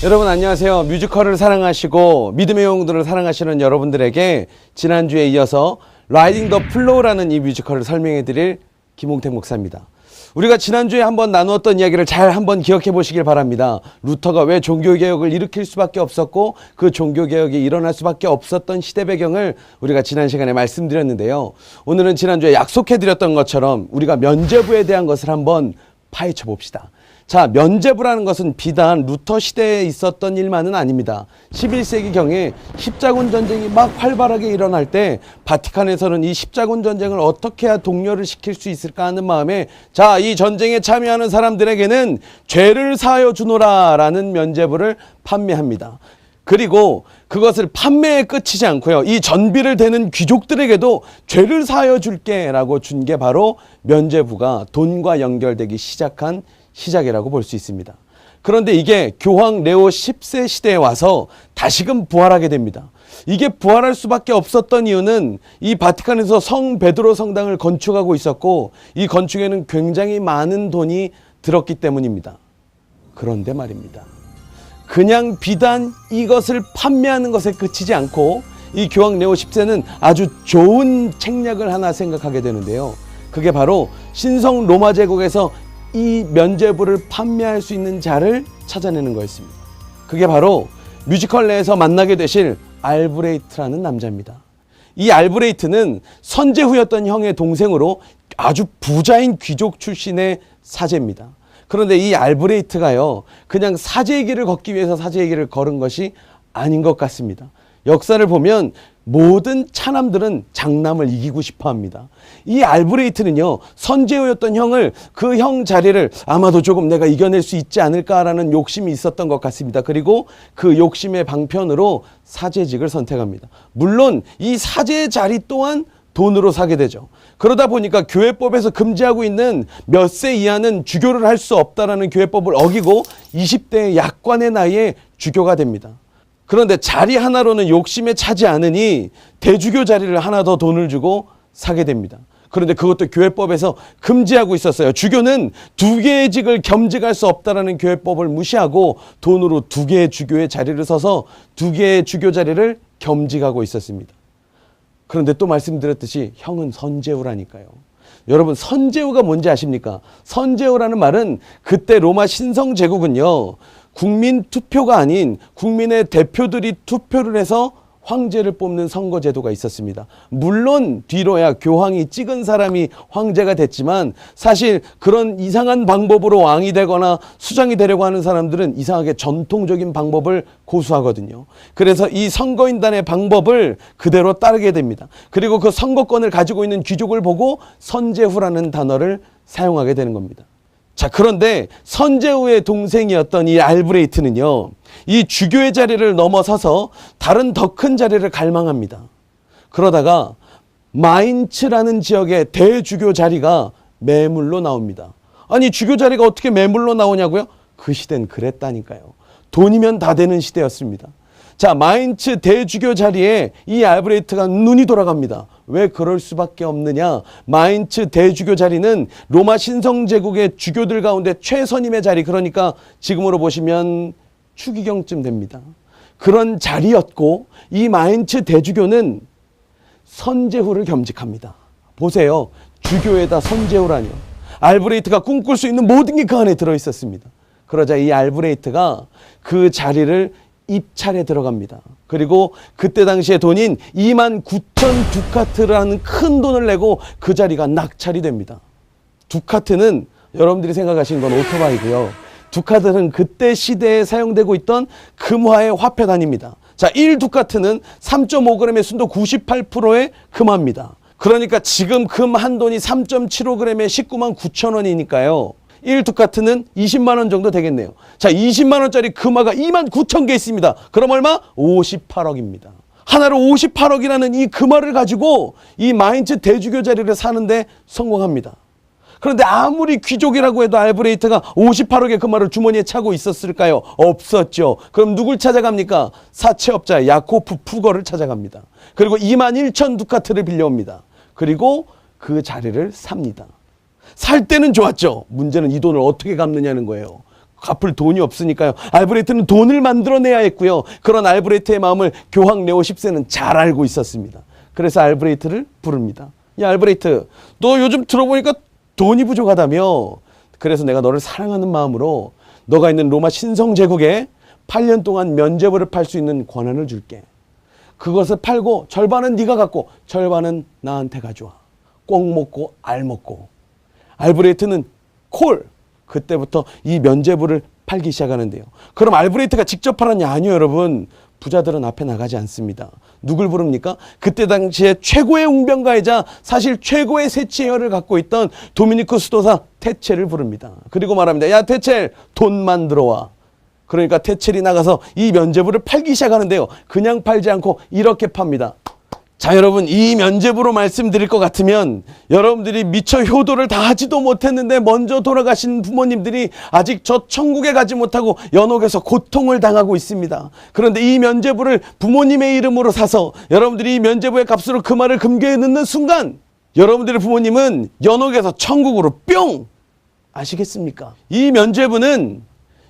여러분 안녕하세요. 뮤지컬을 사랑하시고 믿음의 영웅들을 사랑하시는 여러분들에게 지난주에 이어서 라이딩 더 플로우라는 이 뮤지컬을 설명해 드릴 김홍택 목사입니다. 우리가 지난주에 한번 나누었던 이야기를 잘 한번 기억해 보시길 바랍니다. 루터가 왜 종교개혁을 일으킬 수밖에 없었고 그 종교개혁이 일어날 수밖에 없었던 시대 배경을 우리가 지난 시간에 말씀드렸는데요. 오늘은 지난주에 약속해 드렸던 것처럼 우리가 면죄부에 대한 것을 한번 파헤쳐 봅시다. 자, 면죄부라는 것은 비단 루터 시대에 있었던 일만은 아닙니다. 11세기경에 십자군 전쟁이 막 활발하게 일어날 때 바티칸에서는 이 십자군 전쟁을 어떻게 해야 동료를 시킬 수 있을까 하는 마음에 자, 이 전쟁에 참여하는 사람들에게는 죄를 사하여 주노라 라는 면죄부를 판매합니다. 그리고 그것을 판매에 끝이지 않고요. 이 전비를 대는 귀족들에게도 죄를 사하여 줄게 라고 준 게 바로 면죄부가 돈과 연결되기 시작한 시작이라고 볼 수 있습니다. 그런데 이게 교황 레오 10세 시대에 와서 다시금 부활하게 됩니다. 이게 부활할 수밖에 없었던 이유는 이 바티칸에서 성 베드로 성당을 건축하고 있었고 이 건축에는 굉장히 많은 돈이 들었기 때문입니다. 그런데 말입니다. 그냥 비단 이것을 판매하는 것에 그치지 않고 이 교황 레오 10세는 아주 좋은 책략을 하나 생각하게 되는데요. 그게 바로 신성 로마 제국에서 이 면죄부를 판매할 수 있는 자를 찾아내는 거였습니다. 그게 바로 뮤지컬 내에서 만나게 되실 알브레이트라는 남자입니다. 이 알브레이트는 선제후였던 형의 동생으로 아주 부자인 귀족 출신의 사제입니다. 그런데 이 알브레이트가요, 그냥 사제의 길을 걷기 위해서 사제의 길을 걸은 것이 아닌 것 같습니다. 역사를 보면 모든 차남들은 장남을 이기고 싶어 합니다. 이 알브레이트는요, 선제후였던 형을 그 형 자리를 아마도 조금 내가 이겨낼 수 있지 않을까라는 욕심이 있었던 것 같습니다. 그리고 그 욕심의 방편으로 사제직을 선택합니다. 물론 이 사제의 자리 또한 돈으로 사게 되죠. 그러다 보니까 교회법에서 금지하고 있는 몇 세 이하는 주교를 할 수 없다라는 교회법을 어기고 20대의 약관의 나이에 주교가 됩니다. 그런데 자리 하나로는 욕심에 차지 않으니 대주교 자리를 하나 더 돈을 주고 사게 됩니다. 그런데 그것도 교회법에서 금지하고 있었어요. 주교는 두 개의 직을 겸직할 수 없다라는 교회법을 무시하고 돈으로 두 개의 주교의 자리를 서서 두 개의 주교 자리를 겸직하고 있었습니다. 그런데 또 말씀드렸듯이 형은 선제후라니까요. 여러분, 선제후가 뭔지 아십니까? 선제후라는 말은 그때 로마 신성제국은요, 국민 투표가 아닌 국민의 대표들이 투표를 해서 황제를 뽑는 선거제도가 있었습니다. 물론 뒤로야 교황이 찍은 사람이 황제가 됐지만 사실 그런 이상한 방법으로 왕이 되거나 수장이 되려고 하는 사람들은 이상하게 전통적인 방법을 고수하거든요. 그래서 이 선거인단의 방법을 그대로 따르게 됩니다. 그리고 그 선거권을 가지고 있는 귀족을 보고 선제후라는 단어를 사용하게 되는 겁니다. 자, 그런데 선제후의 동생이었던 이 알브레이트는요, 이 주교의 자리를 넘어서서 다른 더 큰 자리를 갈망합니다. 그러다가 마인츠라는 지역의 대주교 자리가 매물로 나옵니다. 아니, 주교 자리가 어떻게 매물로 나오냐고요? 그 시대는 그랬다니까요. 돈이면 다 되는 시대였습니다. 자, 마인츠 대주교 자리에 이 알브레이트가 눈이 돌아갑니다. 왜 그럴 수밖에 없느냐? 마인츠 대주교 자리는 로마 신성제국의 주교들 가운데 최선임의 자리, 그러니까 지금으로 보시면 추기경쯤 됩니다. 그런 자리였고 이 마인츠 대주교는 선제후를 겸직합니다. 보세요. 주교에다 선제후라뇨. 알브레이트가 꿈꿀 수 있는 모든 게 그 안에 들어있었습니다. 그러자 이 알브레이트가 그 자리를 입찰에 들어갑니다. 그리고 그때 당시의 돈인 29,000 두카트라는 큰 돈을 내고 그 자리가 낙찰이 됩니다. 두카트는 여러분들이 생각하시는 건 오토바이고요. 두카트는 그때 시대에 사용되고 있던 금화의 화폐 단위입니다. 자, 1두카트는 3.5g의 순도 98%의 금화입니다. 그러니까 지금 금 한 돈이 3.75g에 19만 9천 원이니까요. 1두카트는 20만 원 정도 되겠네요. 자, 20만 원짜리 금화가 2만 9천 개 있습니다. 그럼 얼마? 58억입니다. 하나로 58억이라는 이 금화를 가지고 이 마인츠 대주교 자리를 사는데 성공합니다. 그런데 아무리 귀족이라고 해도 알브레이트가 58억의 금화를 주머니에 차고 있었을까요? 없었죠. 그럼 누굴 찾아갑니까? 사채업자 야코프 푸거를 찾아갑니다. 그리고 21,000 두카트를 빌려옵니다. 그리고 그 자리를 삽니다. 살 때는 좋았죠. 문제는 이 돈을 어떻게 갚느냐는 거예요. 갚을 돈이 없으니까요. 알브레이트는 돈을 만들어내야 했고요. 그런 알브레이트의 마음을 교황 레오 10세는 잘 알고 있었습니다. 그래서 알브레이트를 부릅니다. 야, 알브레이트, 너 요즘 들어보니까 돈이 부족하다며. 그래서 내가 너를 사랑하는 마음으로 너가 있는 로마 신성제국에 8년 동안 면죄부를 팔 수 있는 권한을 줄게. 그것을 팔고 절반은 네가 갖고 절반은 나한테 가져와. 꼭 먹고 알 먹고. 알브레이트는 콜. 그때부터 이 면죄부를 팔기 시작하는데요. 그럼 알브레이트가 직접 팔았냐? 아니요, 여러분. 부자들은 앞에 나가지 않습니다. 누굴 부릅니까? 그때 당시에 최고의 웅변가이자 사실 최고의 세치혈을 갖고 있던 도미니크 수도사 테첼을 부릅니다. 그리고 말합니다. 야, 테첼, 돈만 들어와. 그러니까 테첼이 나가서 이 면죄부를 팔기 시작하는데요. 그냥 팔지 않고 이렇게 팝니다. 자, 여러분, 이 면죄부로 말씀드릴 것 같으면 여러분들이 미처 효도를 다 하지도 못했는데 먼저 돌아가신 부모님들이 아직 저 천국에 가지 못하고 연옥에서 고통을 당하고 있습니다. 그런데 이 면죄부를 부모님의 이름으로 사서 여러분들이 이 면죄부의 값으로 그 말을 금괴에 넣는 순간 여러분들의 부모님은 연옥에서 천국으로 뿅! 아시겠습니까? 이 면죄부는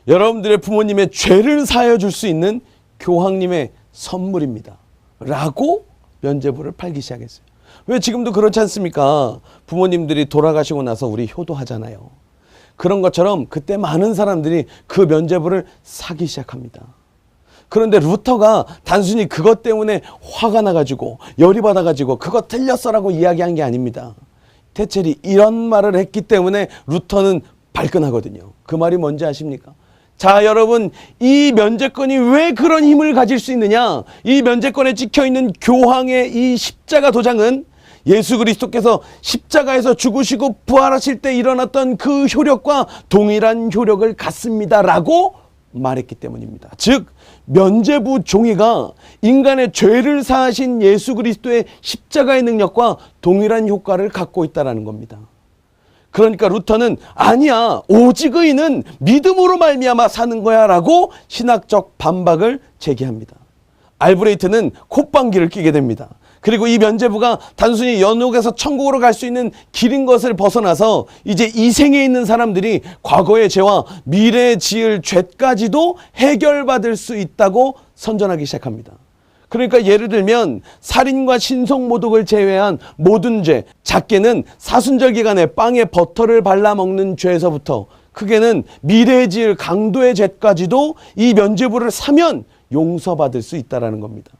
여러분들의 부모님의 죄를 사하여 줄 수 있는 교황님의 선물입니다. 라고 면죄부를 팔기 시작했어요. 왜 지금도 그렇지 않습니까? 부모님들이 돌아가시고 나서 우리 효도하잖아요. 그런 것처럼 그때 많은 사람들이 그 면죄부를 사기 시작합니다. 그런데 루터가 단순히 그것 때문에 화가 나가지고 열이 받아가지고 그거 틀렸어라고 이야기한 게 아닙니다. 테첼이 이런 말을 했기 때문에 루터는 발끈하거든요. 그 말이 뭔지 아십니까? 자, 여러분, 이 면죄권이 왜 그런 힘을 가질 수 있느냐? 이 면죄권에 찍혀있는 교황의 이 십자가 도장은 예수 그리스도께서 십자가에서 죽으시고 부활하실 때 일어났던 그 효력과 동일한 효력을 갖습니다. 라고 말했기 때문입니다. 즉, 면죄부 종이가 인간의 죄를 사하신 예수 그리스도의 십자가의 능력과 동일한 효과를 갖고 있다는 겁니다. 그러니까 루터는 아니야, 오직 의인은 믿음으로 말미암아 사는 거야 라고 신학적 반박을 제기합니다. 알브레이트는 콧방귀를 뀌게 됩니다. 그리고 이 면죄부가 단순히 연옥에서 천국으로 갈 수 있는 길인 것을 벗어나서 이제 이 생에 있는 사람들이 과거의 죄와 미래에 지을 죄까지도 해결받을 수 있다고 선전하기 시작합니다. 그러니까 예를 들면 살인과 신성모독을 제외한 모든 죄, 작게는 사순절 기간에 빵에 버터를 발라 먹는 죄에서부터 크게는 미래에 지을 강도의 죄까지도 이 면죄부를 사면 용서받을 수 있다는 겁니다.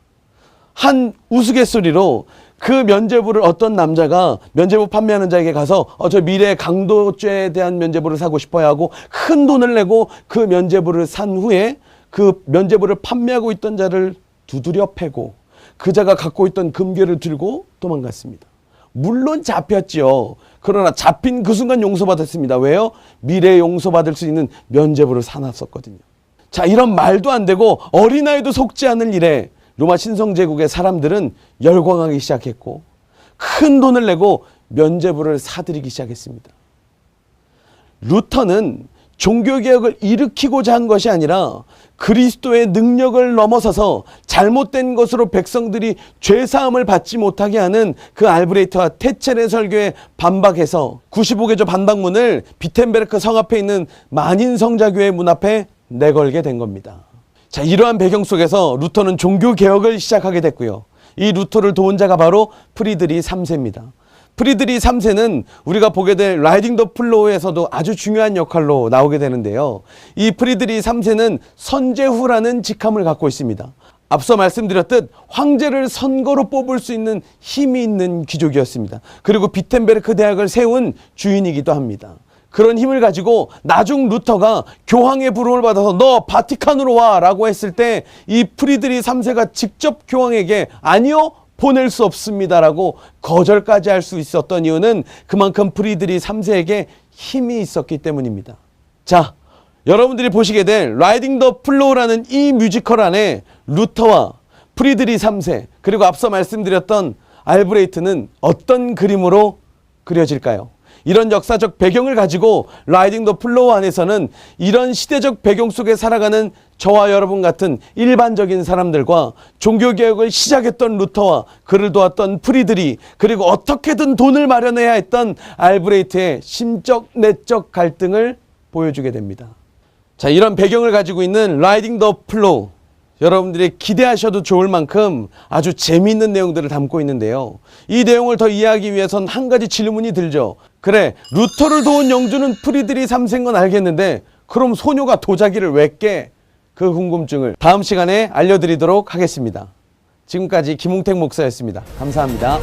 한 우스갯소리로 그 면죄부를 어떤 남자가 면죄부 판매하는 자에게 가서 저 미래 강도죄에 대한 면죄부를 사고 싶어야 하고 큰 돈을 내고 그 면죄부를 산 후에 그 면죄부를 판매하고 있던 자를 두드려 패고 그 자가 갖고 있던 금괴를 들고 도망갔습니다. 물론 잡혔지요. 그러나 잡힌 그 순간 용서받았습니다. 왜요? 미래에 용서받을 수 있는 면죄부를 사놨었거든요. 자, 이런 말도 안 되고 어린아이도 속지 않을 일에 로마 신성제국의 사람들은 열광하기 시작했고 큰 돈을 내고 면죄부를 사들이기 시작했습니다. 루터는 종교개혁을 일으키고자 한 것이 아니라 그리스도의 능력을 넘어서서 잘못된 것으로 백성들이 죄사함을 받지 못하게 하는 그 알브레이트와 테첼의 설교에 반박해서 95개조 반박문을 비텐베르크 성 앞에 있는 만인성자교회 문 앞에 내걸게 된 겁니다. 자, 이러한 배경 속에서 루터는 종교개혁을 시작하게 됐고요. 이 루터를 도운 자가 바로 프리드리 3세입니다. 프리드리 3세는 우리가 보게 될 라이딩 더 플로우에서도 아주 중요한 역할로 나오게 되는데요. 이 프리드리 3세는 선제후라는 직함을 갖고 있습니다. 앞서 말씀드렸듯 황제를 선거로 뽑을 수 있는 힘이 있는 귀족이었습니다. 그리고 비텐베르크 대학을 세운 주인이기도 합니다. 그런 힘을 가지고 나중 루터가 교황의 부름을 받아서 너 바티칸으로 와 라고 했을 때 이 프리드리 3세가 직접 교황에게 아니요, 보낼 수 없습니다라고 거절까지 할 수 있었던 이유는 그만큼 프리드리 3세에게 힘이 있었기 때문입니다. 자, 여러분들이 보시게 될 라이딩 더 플로우라는 이 뮤지컬 안에 루터와 프리드리 3세 그리고 앞서 말씀드렸던 알브레이트는 어떤 그림으로 그려질까요? 이런 역사적 배경을 가지고 라이딩 더 플로우 안에서는 이런 시대적 배경 속에 살아가는 저와 여러분 같은 일반적인 사람들과 종교개혁을 시작했던 루터와 그를 도왔던 프리드리 그리고 어떻게든 돈을 마련해야 했던 알브레이트의 심적 내적 갈등을 보여주게 됩니다. 자, 이런 배경을 가지고 있는 라이딩 더 플로우, 여러분들이 기대하셔도 좋을 만큼 아주 재미있는 내용들을 담고 있는데요. 이 내용을 더 이해하기 위해선 한 가지 질문이 들죠. 그래, 루터를 도운 영주는 프리드리 3세인 건 알겠는데 그럼 소녀가 도자기를 왜 깨? 그 궁금증을 다음 시간에 알려드리도록 하겠습니다. 지금까지 김웅택 목사였습니다. 감사합니다.